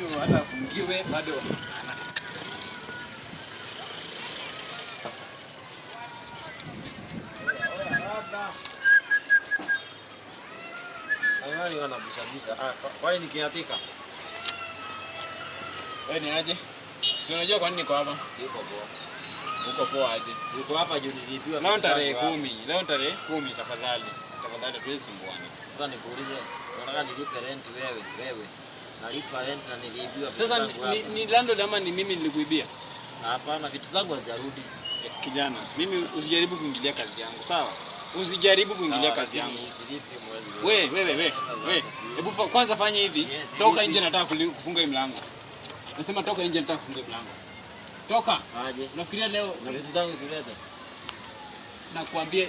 huyu hata afungiwe bado. Nani wanabishabisha? Kwa nini nikiatika? Wewe ni aje? Si unajua kwa nini niko hapa? Siko poa. Uko poa aje? Siko hapa juu nilipiwa. Leo tarehe 10. Leo tarehe 10 tafadhali. Tafadhali tusisumbuane. Sasa nikuulize, unataka nilipe rent wewe? Nalipa rent na niliibiwa. Sasa ni landlord ama ni mimi nilikuibia? Hapana, vitu zangu hazijarudi. Kijana, mimi usijaribu kuingilia kazi yangu, sawa? Usijaribu kuingilia kazi yangu. Wewe. Hebu kwanza fanya hivi. Toka nje, nataka kufunga hii mlango. Nasema toka nje, nataka kufunga hii mlango. Toka. Aje. Unafikiria leo na vitu zangu zilete? Nakwambia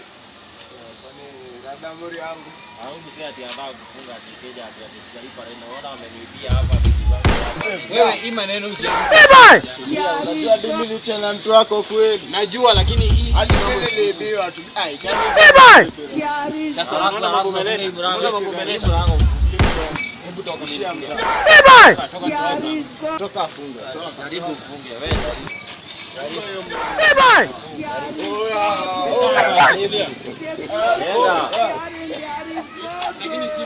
labda mori yangu. Au msi ati anataka kufunga kikeja ati sijalipa rent. Unaona ameniibia hapa vitu zangu. Wewe hii maneno usijaribu. Unajua mimi ni tena mtu wako kweli. Najua lakini hii hadi mimi niliibiwa tu. Ai, sasa unaona mambo meleta. Unaona mambo meleta. Hebu toka shamba. Toka funga. Jaribu ufunge wewe. Lakini si